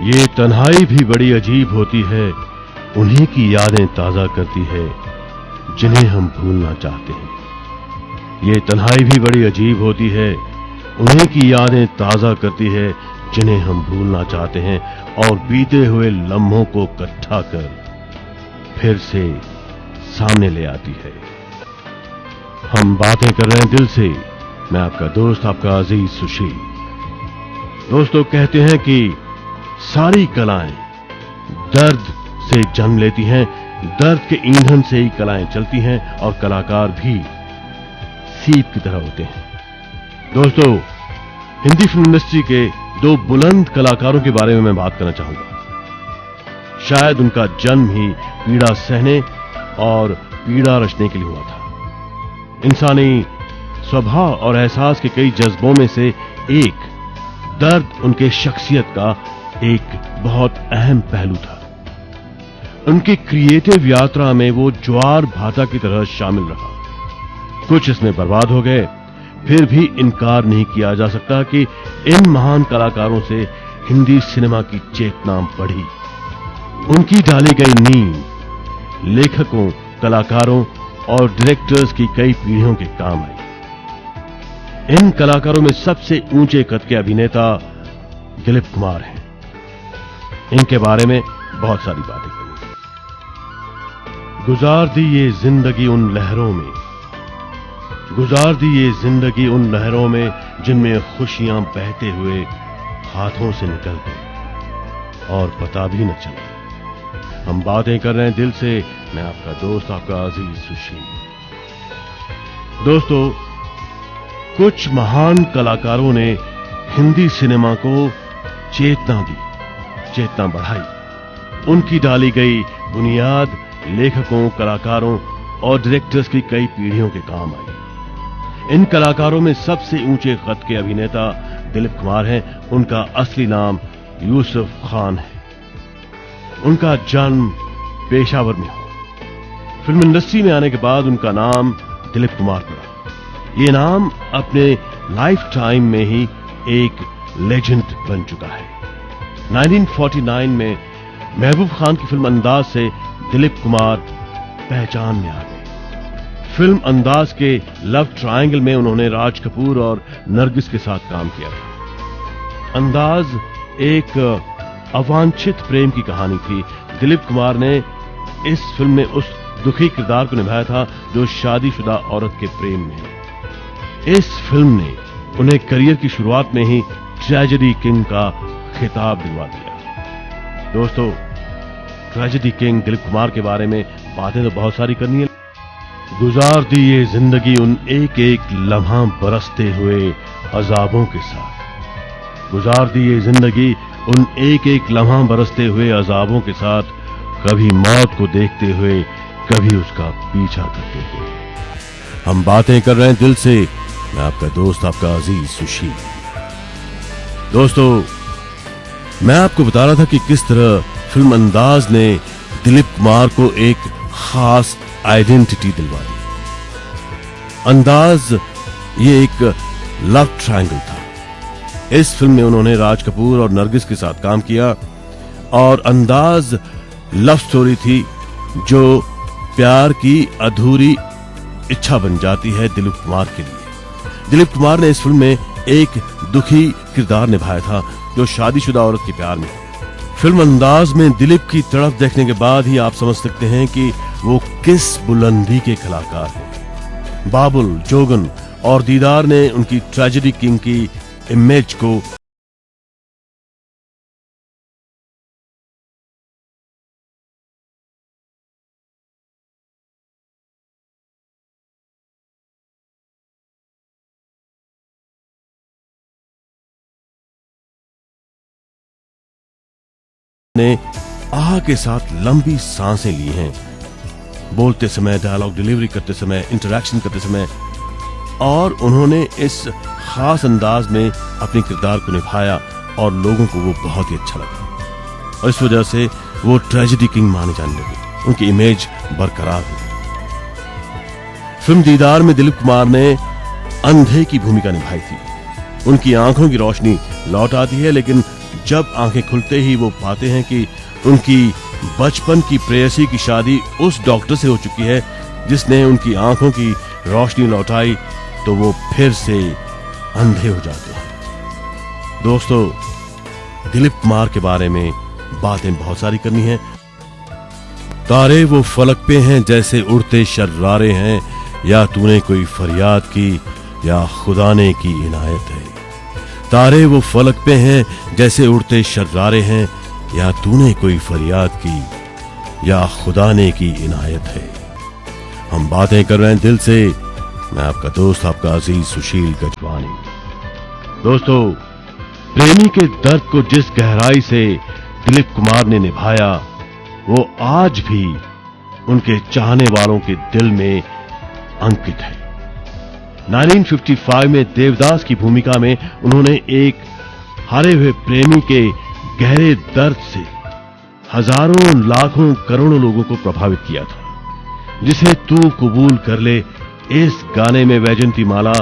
ये तन्हाई भी बड़ी अजीब होती है, उन्हीं की यादें ताजा करती है जिन्हें हम भूलना चाहते हैं। ये तन्हाई भी बड़ी अजीब होती है, उन्हीं की यादें ताजा करती है जिन्हें हम भूलना चाहते हैं, और बीते हुए लम्हों को इकट्ठा कर फिर से सामने ले आती है। हम बातें कर रहे हैं दिल से, मैं आपका दोस्त, आपका अजीज सुशील। दोस्तों, कहते हैं कि सारी कलाएं दर्द से जन्म लेती हैं, दर्द के ईंधन से ही कलाएं चलती हैं, और कलाकार भी सीप की तरह होते हैं। दोस्तों, हिंदी फिल्म इंडस्ट्री के दो बुलंद कलाकारों के बारे में मैं बात करना चाहूंगा। शायद उनका जन्म ही पीड़ा सहने और पीड़ा रचने के लिए हुआ था। इंसानी स्वभाव और एहसास के कई जज्बों में से एक दर्द उनके शख्सियत का एक बहुत अहम पहलू था। उनकी क्रिएटिव यात्रा में वो ज्वार भाटा की तरह शामिल रहा। कुछ इसमें बर्बाद हो गए, फिर भी इनकार नहीं किया जा सकता कि इन महान कलाकारों से हिंदी सिनेमा की चेतना बढ़ी। उनकी डाली गई नींव लेखकों, कलाकारों और डायरेक्टर्स की कई पीढ़ियों के काम आई। इन कलाकारों में सबसे ऊंचे कद के अभिनेता दिलीप कुमार हैं। इनके बारे में बहुत सारी बातें करेंगे। गुजार दी ये जिंदगी उन लहरों में, गुजार दी ये जिंदगी उन लहरों में जिनमें खुशियां बहते हुए हाथों से निकल गई और पता भी न चला। हम बातें कर रहे हैं दिल से, मैं आपका दोस्त, आपका अजीज सुशील। दोस्तों, कुछ महान कलाकारों ने हिंदी सिनेमा को चेतना दी, चेतना बढ़ाई। उनकी डाली गई बुनियाद लेखकों, कलाकारों और डायरेक्टर्स की कई पीढ़ियों के काम आई। इन कलाकारों में सबसे ऊंचे कद के अभिनेता दिलीप कुमार हैं। उनका असली नाम यूसुफ खान है। उनका जन्म पेशावर में हुआ। फिल्म इंडस्ट्री में आने के बाद उनका नाम दिलीप कुमार पड़ा। ये नाम अपने लाइफ टाइम में ही एक लेजेंड बन चुका है। 1949 में महबूब खान की फिल्म अंदाज से दिलीप कुमार पहचान में आ गए। फिल्म अंदाज के लव ट्रायंगल में उन्होंने राज कपूर और नरगिस के साथ काम किया था। अंदाज एक अवांछित प्रेम की कहानी थी। दिलीप कुमार ने इस फिल्म में उस दुखी किरदार को निभाया था जो शादीशुदा औरत के प्रेम में है। इस फिल्म ने उन्हें करियर की शुरुआत में ही ट्रेजेडी किंग का खिताब दिलवा दिया। दोस्तों, ट्रेजेडी किंग दिलीप कुमार के बारे में बातें तो बहुत सारी करनी है। गुजार दी ये जिंदगी उन एक एक लम्हा बरसते हुए अजाबों के साथ, गुजार दी ये जिंदगी उन एक एक लम्हा बरसते हुए अजाबों के साथ, कभी मौत को देखते हुए, कभी उसका पीछा करते हुए। हम बातें कर रहे हैं दिल से, मैं आपका दोस्त, आपका अजीज सुशील। दोस्तों, मैं आपको बता रहा था कि किस तरह फिल्म अंदाज ने दिलीप कुमार को एक खास आइडेंटिटी दिलवा दी। अंदाज ये एक लव ट्रायंगल था। इस फिल्म में उन्होंने राज कपूर और नरगिस के साथ काम किया, और अंदाज लव स्टोरी थी जो प्यार की अधूरी इच्छा बन जाती है दिलीप कुमार के लिए। दिलीप कुमार ने इस फिल्म में एक दुखी किरदार निभाया था जो शादीशुदा औरत के प्यार में। फिल्म अंदाज में दिलीप की तड़प देखने के बाद ही आप समझ सकते हैं कि वो किस बुलंदी के कलाकार हैं। बाबुल, जोगन और दीदार ने उनकी ट्रेजेडी किंग की इमेज को ने आह के साथ लंबी सांसें ली हैं, बोलते समय, डायलॉग डिलीवरी करते समय, इंटरैक्शन करते समय, और उन्होंने इस खास अंदाज में अपने किरदार को निभाया और लोगों को वो बहुत ही अच्छा लगा, और इस वजह से वो ट्रेजेडी किंग माने जाने लगे, उनकी इमेज बरकरार हुई। फिल्म दीदार में दिलीप कुमार ने अंधे की भूमिका निभाई थी। उनकी आंखों की रोशनी लौट आती है, लेकिन जब आंखें खुलते ही वो पाते हैं कि उनकी बचपन की प्रेयसी की शादी उस डॉक्टर से हो चुकी है जिसने उनकी आंखों की रोशनी लौटाई, तो वो फिर से अंधे हो जाते हैं। दोस्तों, दिलीप कुमार के बारे में बातें बहुत सारी करनी है। तारे वो फलक पे हैं जैसे उड़ते शर्रारे हैं, या तूने कोई फरियाद की या खुदा ने की इनायत है। तारे वो फलक पे हैं जैसे उड़ते शर्रारे हैं, या तूने कोई फरियाद की या खुदा ने की इनायत है। हम बातें कर रहे हैं दिल से। मैं आपका दोस्त, आपका अजीज सुशील गजवानी। दोस्तों, प्रेमी के दर्द को जिस गहराई से दिलीप कुमार ने निभाया, वो आज भी उनके चाहने वालों के दिल में अंकित है। 1955 में देवदास की भूमिका में उन्होंने एक हारे हुए प्रेमी के गहरे दर्द से हजारों लाखों करोड़ों लोगों को प्रभावित किया था। जिसे तू कबूल कर ले, इस गाने में वैजयंती माला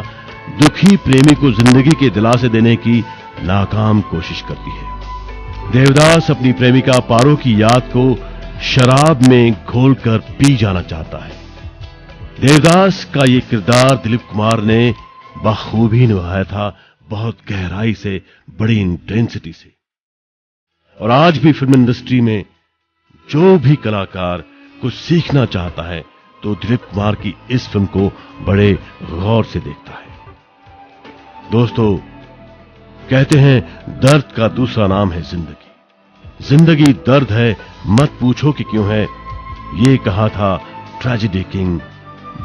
दुखी प्रेमी को जिंदगी के दिलासे देने की नाकाम कोशिश करती है। देवदास अपनी प्रेमिका पारो की याद को शराब में घोलकर पी जाना चाहता है। देवदास का ये किरदार दिलीप कुमार ने बखूबी निभाया था, बहुत गहराई से, बड़ी इंटेंसिटी से। और आज भी फिल्म इंडस्ट्री में जो भी कलाकार कुछ सीखना चाहता है तो दिलीप कुमार की इस फिल्म को बड़े गौर से देखता है। दोस्तों, कहते हैं दर्द का दूसरा नाम है जिंदगी। जिंदगी दर्द है, मत पूछो कि क्यों है, ये कहा था ट्रेजेडी किंग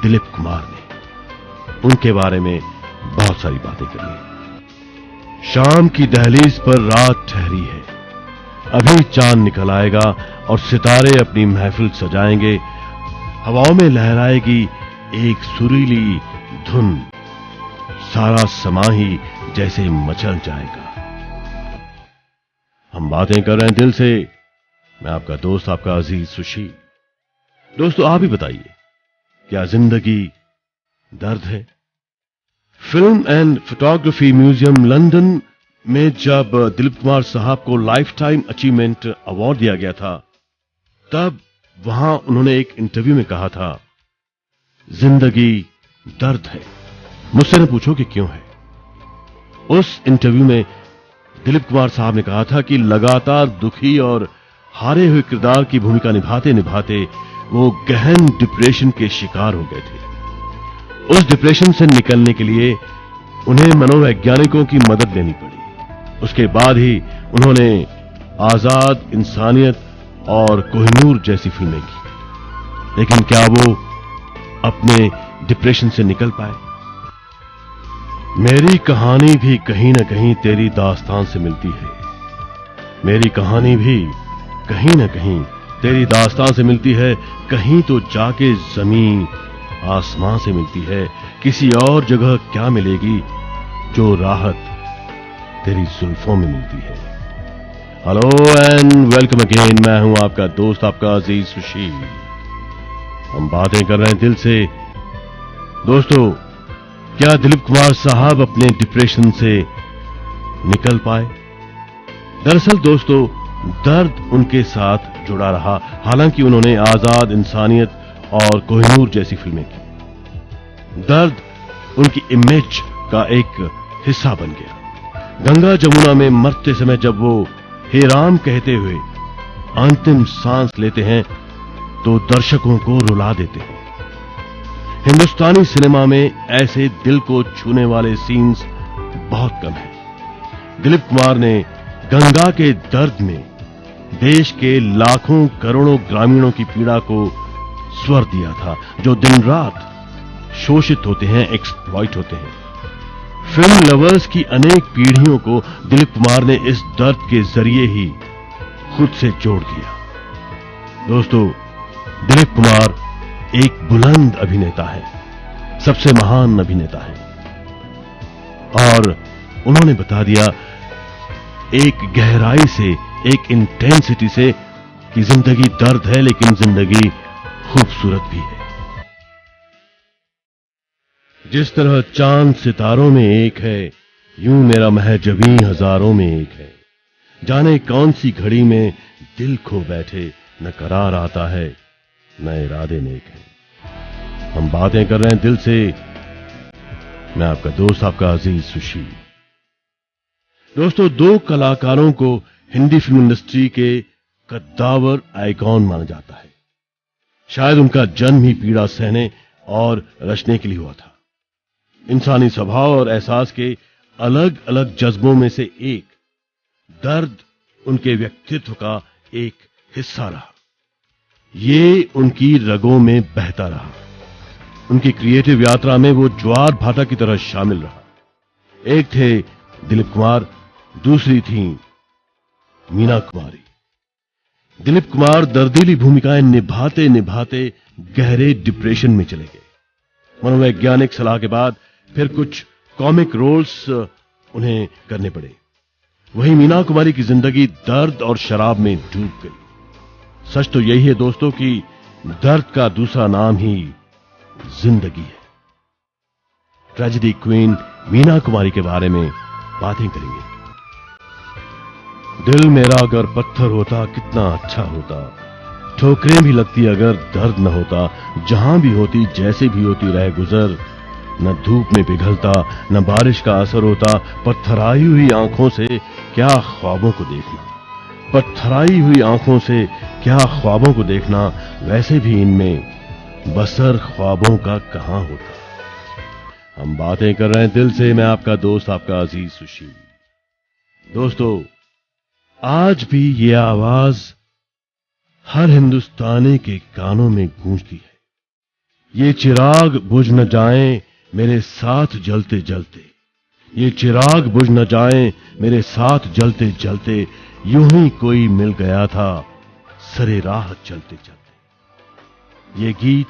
दिलीप कुमार ने। उनके बारे में बहुत सारी बातें करनी। शाम की दहलीज पर रात ठहरी है, अभी चांद निकल आएगा और सितारे अपनी महफिल सजाएंगे। हवाओं में लहराएगी एक सुरीली धुन, सारा समा ही जैसे मचल जाएगा। हम बातें कर रहे हैं दिल से। मैं आपका दोस्त, आपका अजीज सुशील। दोस्तों, आप ही बताइए, क्या जिंदगी दर्द है? Film and photography museum London में जब दिलीप कुमार साहब को लाइफ टाइम अचीवमेंट अवार्ड दिया गया था, तब वहां उन्होंने एक इंटरव्यू में कहा था, जिंदगी दर्द है। मुझसे न पूछो कि क्यों है। उस इंटरव्यू में दिलीप कुमार साहब ने कहा था कि लगातार दुखी और हारे हुए किरदार की भूमिका निभाते निभाते वो गहन डिप्रेशन के शिकार हो गए थे। उस डिप्रेशन से निकलने के लिए उन्हें मनोवैज्ञानिकों की मदद लेनी पड़ी। उसके बाद ही उन्होंने आजाद, इंसानियत और कोहिनूर जैसी फिल्में की। लेकिन क्या वो अपने डिप्रेशन से निकल पाए? मेरी कहानी भी कहीं न कहीं तेरी दास्तान से मिलती है। मेरी कहानी भी कहीं न कहीं तेरी दास्तान से मिलती है। कहीं तो जाके जमीन आसमां से मिलती है। किसी और जगह क्या मिलेगी जो राहत तेरी जुल्फों में मिलती है। Hello and welcome again. मैं हूं आपका दोस्त, आपका अजीज सुशील। हम बातें कर रहे हैं दिल से। दोस्तों, क्या दिलीप कुमार साहब अपने डिप्रेशन से निकल पाए? दरअसल दोस्तों, दर्द उनके साथ जुड़ा रहा। हालांकि उन्होंने आजाद, इंसानियत और कोहिनूर जैसी फिल्में की। दर्द उनकी इमेज का एक हिस्सा बन गया। गंगा जमुना में मरते समय जब वो हे राम कहते हुए अंतिम सांस लेते हैं तो दर्शकों को रुला देते हैं। हिंदुस्तानी सिनेमा में ऐसे दिल को छूने वाले सीन्स बहुत कम हैं। दिलीप कुमार ने गंगा के दर्द में देश के लाखों करोड़ों ग्रामीणों की पीड़ा को स्वर दिया था, जो दिन रात शोषित होते हैं, एक्सप्लॉइट होते हैं। फिल्म लवर्स की अनेक पीढ़ियों को दिलीप कुमार ने इस दर्द के जरिए ही खुद से जोड़ दिया। दोस्तों, दिलीप कुमार एक बुलंद अभिनेता है, सबसे महान अभिनेता है, और उन्होंने बता दिया एक गहराई से, एक इंटेंसिटी से कि जिंदगी दर्द है लेकिन जिंदगी खूबसूरत भी है। जिस तरह चांद सितारों में एक है, यूं मेरा महजबीं हजारों में एक है। जाने कौन सी घड़ी में दिल खो बैठे, न करार आता है न इरादे नेक हैं। हम बातें कर रहे हैं दिल से। मैं आपका दोस्त, आपका अजीज सुशील। दोस्तों, दो कलाकारों को हिंदी फिल्म इंडस्ट्री के कद्दावर आइकॉन माना जाता है। शायद उनका जन्म ही पीड़ा सहने और रचने के लिए हुआ था। इंसानी स्वभाव और एहसास के अलग अलग जज्बों में से एक दर्द उनके व्यक्तित्व का एक हिस्सा रहा। ये उनकी रगों में बहता रहा। उनकी क्रिएटिव यात्रा में वो ज्वार भाटा की तरह शामिल रहा। एक थे दिलीप कुमार, दूसरी थी मीना कुमारी। दिलीप कुमार दर्दीली भूमिकाएं निभाते निभाते गहरे डिप्रेशन में चले गए। मनोवैज्ञानिक सलाह के बाद फिर कुछ कॉमिक रोल्स उन्हें करने पड़े। वहीं मीना कुमारी की जिंदगी दर्द और शराब में डूब गई। सच तो यही है दोस्तों कि दर्द का दूसरा नाम ही जिंदगी है। ट्रेजेडी क्वीन मीना कुमारी के बारे में बातें करेंगे। दिल मेरा अगर पत्थर होता कितना अच्छा होता, ठोकरें भी लगती अगर दर्द न होता, जहां भी होती जैसे भी होती रह गुजर, न धूप में पिघलता न बारिश का असर होता, पत्थराई हुई आंखों से क्या ख्वाबों को देखना, पत्थराई हुई आंखों से क्या ख्वाबों को देखना, वैसे भी इनमें बसर ख्वाबों का कहां होता। हम बातें कर रहे हैं दिल से। मैं आपका दोस्त, आपका अजीज सुशील। दोस्तों, आज भी ये आवाज हर हिंदुस्तानी के कानों में गूंजती है। ये चिराग बुझ न जाएं मेरे साथ जलते जलते, ये चिराग बुझ न जाएं मेरे साथ जलते जलते, यूं ही कोई मिल गया था सरे राह चलते चलते। ये गीत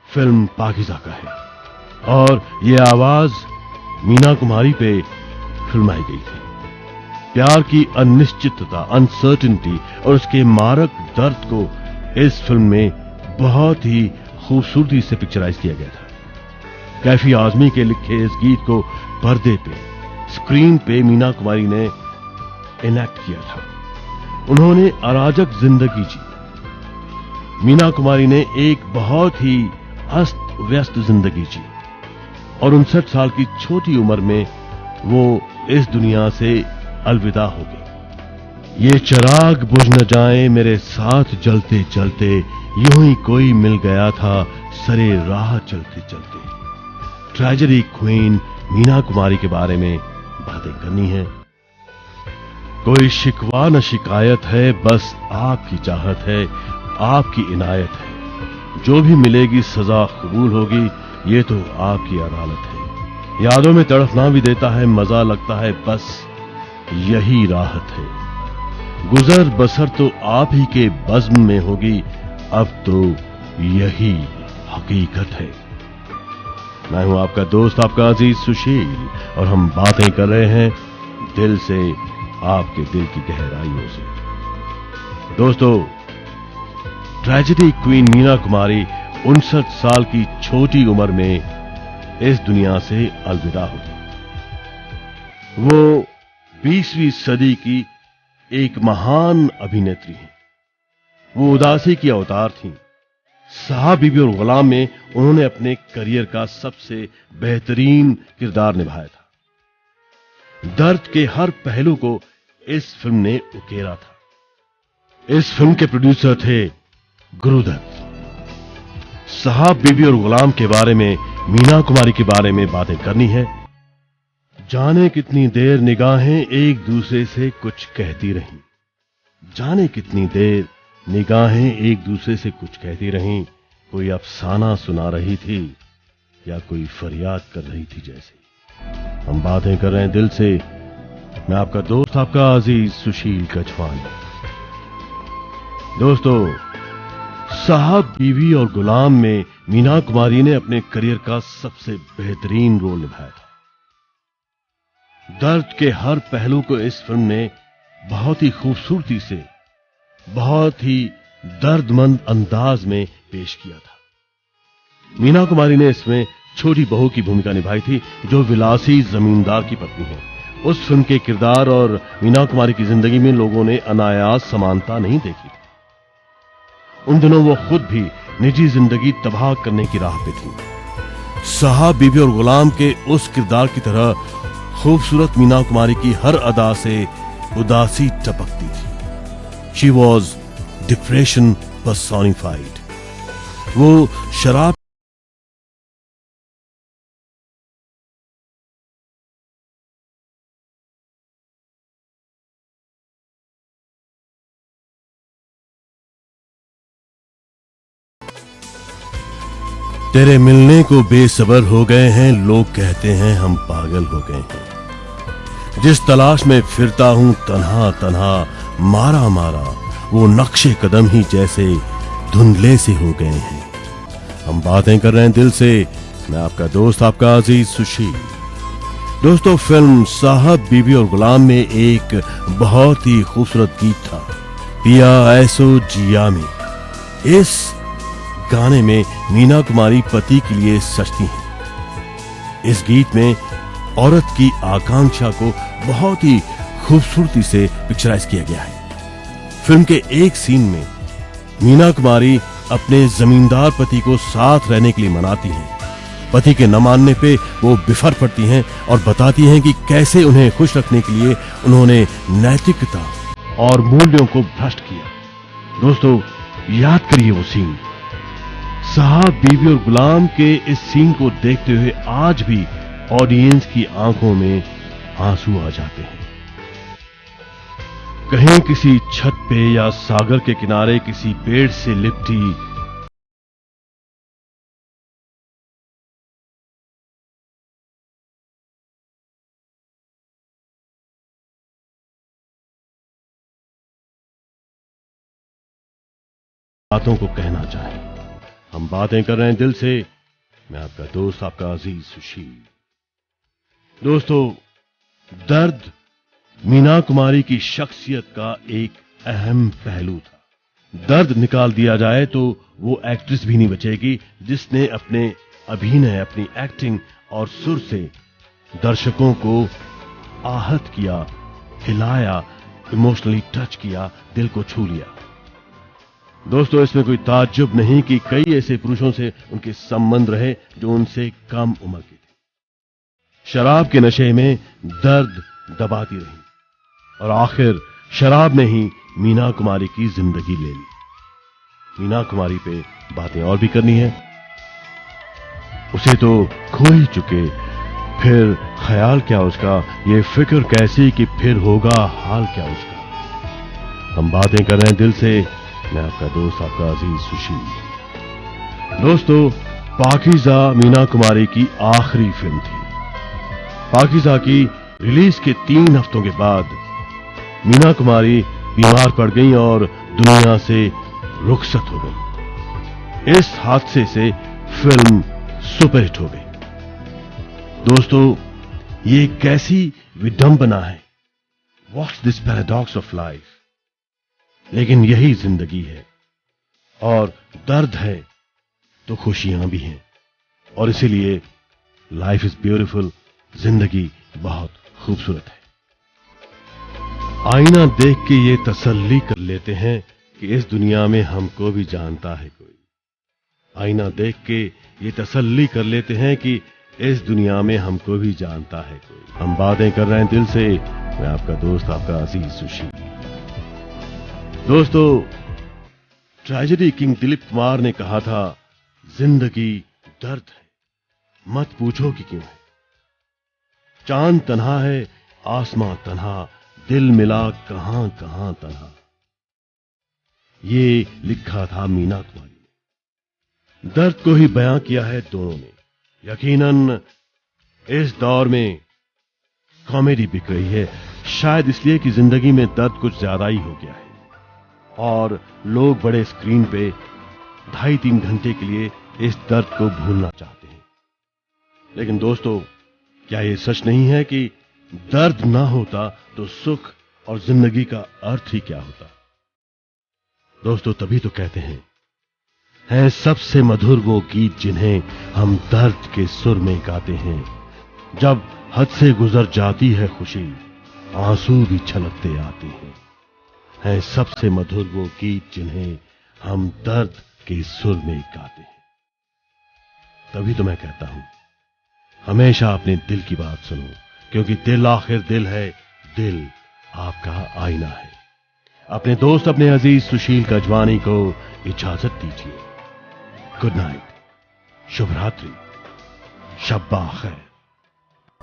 फिल्म पाकीज़ा का है और ये आवाज मीना कुमारी पे फिल्माई गई थी। प्यार की अनिश्चितता, अनसर्टिनिटी और उसके मारक दर्द को इस फिल्म में बहुत ही खूबसूरती से पिक्चराइज किया गया था। कैफी आजमी के लिखे इस गीत को पर्दे पे, स्क्रीन पे मीना कुमारी ने इनेक्ट किया था। उन्होंने अराजक जिंदगी जी। मीना कुमारी ने एक बहुत ही अस्त व्यस्त जिंदगी जी और 59 साल की छोटी उम्र में वो इस दुनिया से अलविदा हो गई। ये चिराग बुझ न जाए मेरे साथ जलते जलते, यूं ही कोई मिल गया था सरे राह चलते चलते। ट्रेजेडी क्वीन मीना कुमारी के बारे में बातें करनी है। कोई शिकवा न शिकायत है, बस आपकी चाहत है, आपकी इनायत है। जो भी मिलेगी सजा कबूल होगी, ये तो आपकी अदालत है। यादों में तड़फना भी देता है, मजा लगता है, बस यही राहत है। गुजर बसर तो आप ही के बज़्म में होगी, अब तो यही हकीकत है। मैं हूं आपका दोस्त, आपका अजीज सुशील और हम बातें कर रहे हैं दिल से, आपके दिल की गहराइयों से। दोस्तों, ट्रेजेडी क्वीन मीना कुमारी 59 साल की छोटी उम्र में इस दुनिया से अलविदा हो गई। वो 20वीं सदी की एक महान अभिनेत्री हैं। वो उदासी की अवतार थीं। साहब बीबी और गुलाम में उन्होंने अपने करियर का सबसे बेहतरीन किरदार निभाया था। दर्द के हर पहलू को इस फिल्म ने उकेरा था। इस फिल्म के प्रोड्यूसर थे गुरुदत्त। साहब बीबी और गुलाम के बारे में, मीना कुमारी के बारे में बातें करनी है। जाने कितनी देर निगाहें एक दूसरे से कुछ कहती रहीं, जाने कितनी देर निगाहें एक दूसरे से कुछ कहती रहीं। कोई अफसाना सुना रही थी या कोई फरियाद कर रही थी जैसे। हम बातें कर रहे हैं दिल से। मैं आपका दोस्त, आपका अजीज सुशील कछवानी। दोस्तों, साहब बीवी और गुलाम में मीना कुमारी ने अपने करियर का सबसे बेहतरीन रोल निभाया था। दर्द के हर पहलू को इस फिल्म ने बहुत ही खूबसूरती से, बहुत ही दर्दमंद अंदाज में पेश किया था। मीना कुमारी ने इसमें छोटी बहू की भूमिका निभाई थी, जो विलासी जमींदार की पत्नी है। उस फिल्म के किरदार और मीना कुमारी की जिंदगी में लोगों ने अनायास समानता नहीं देखी। उन दिनों वो खुद भी निजी जिंदगी तबाह करने की राह पे थी। साहब बीबी और गुलाम के उस किरदार की तरह खूबसूरत मीना कुमारी की हर अदा से उदासी टपकती थी। She was depression personified. वो शराब तेरे मिलने को बेसब्र हो गए हैं, लोग कहते हैं हम पागल हो गए हैं। जिस तलाश में फिरता हूं तन्हा तन्हा, मारा मारा वो नक्शे कदम ही जैसे धुंधले से हो गए हैं। हम बातें कर रहे हैं दिल से, मैं आपका दोस्त, आपका अजीज सुशील। दोस्तों, फिल्म साहब बीबी और गुलाम में एक बहुत ही खूबसूरत गीत था, पिया ऐसो जिया में। इस गाने में मीना कुमारी पति के लिए सजती हैं। इस गीत में औरत की आकांक्षा को बहुत ही खूबसूरती से पिक्चराइज किया गया है। फिल्म के एक सीन में मीना कुमारी अपने जमींदार पति को साथ रहने के लिए मनाती हैं। पति के न मानने पे वो बिफर पड़ती हैं और बताती हैं कि कैसे उन्हें खुश रखने के लिए उन्होंने नैतिकता और मूल्यों को भ्रष्ट किया। दोस्तों, याद करिए वो सीन। साहब बीबी और गुलाम के इस सीन को देखते हुए आज भी ऑडियंस की आंखों में आंसू आ जाते हैं। कहीं किसी छत पे या सागर के किनारे किसी पेड़ से लिपटी बातों को कहना चाहे। हम बातें कर रहे हैं दिल से, मैं आपका दोस्त, आपका अजीज सुशील। दोस्तों, दर्द मीना कुमारी की शख्सियत का एक अहम पहलू था। दर्द निकाल दिया जाए तो वो एक्ट्रेस भी नहीं बचेगी जिसने अपने अभिनय, अपनी एक्टिंग और सुर से दर्शकों को आहत किया, हिलाया, इमोशनली टच किया, दिल को छू लिया। दोस्तों, इसमें कोई ताज्जुब नहीं कि कई ऐसे पुरुषों से उनके संबंध रहे जो उनसे कम उम्र के थे। शराब के नशे में दर्द दबाती रही और आखिर शराब ने ही मीना कुमारी की जिंदगी ले ली। मीना कुमारी पे बातें और भी करनी है। उसे तो खो ही चुके, फिर ख्याल क्या उसका, ये फिक्र कैसी कि फिर होगा हाल क्या उसका। हम बातें कर रहे हैं दिल से, मैं आपका दोस्त, आपका अजीज सुशील। दोस्तों, पाकीज़ा मीना कुमारी की आखिरी फिल्म थी। पाकीज़ा की रिलीज के 3 हफ्तों के बाद मीना कुमारी बीमार पड़ गई और दुनिया से रुखसत हो गई। इस हादसे से फिल्म सुपरहिट हो गई। दोस्तों, ये कैसी विडंबना है। What's this paradox of life. लेकिन यही जिंदगी है, और दर्द है तो खुशियां भी हैं, और इसीलिए लाइफ इज ब्यूटीफुल, जिंदगी बहुत खूबसूरत है। आईना देख के ये तसल्ली कर लेते हैं कि इस दुनिया में हमको भी जानता है कोई। आईना देख के ये तसल्ली कर लेते हैं कि इस दुनिया में हमको भी जानता है कोई। हम बातें कर रहे हैं दिल से, मैं आपका दोस्त, आपका अजीज सुशील। दोस्तों, ट्रेजेडी किंग दिलीप कुमार ने कहा था, जिंदगी दर्द है, मत पूछो कि क्यों है। चांद तन्हा है, आसमां तन्हा, दिल मिला कहां कहां तन्हा। ये लिखा था मीना कुमारी ने। दर्द को ही बयां किया है दोनों ने। यकीनन इस दौर में कॉमेडी बिक रही है, शायद इसलिए कि जिंदगी में दर्द कुछ ज्यादा ही हो गया है और लोग बड़े स्क्रीन पे 2.5-3 घंटे के लिए इस दर्द को भूलना चाहते हैं। लेकिन दोस्तों, क्या ये सच नहीं है कि दर्द ना होता तो सुख और जिंदगी का अर्थ ही क्या होता। दोस्तों, तभी तो कहते हैं सबसे मधुर वो गीत जिन्हें हम दर्द के सुर में गाते हैं। जब हद से गुजर जाती है खुशी, आंसू भी छलकते आते हैं सबसे मधुर वो गीत जिन्हें हम दर्द के सुर में गाते हैं। तभी तो मैं कहता हूं, हमेशा अपने दिल की बात सुनो, क्योंकि दिल आखिर दिल है, दिल आपका आईना है। अपने दोस्त, अपने अजीज सुशील गजवानी को इजाजत दीजिए। गुड नाइट, शुभ रात्रि, शब्बा खैर।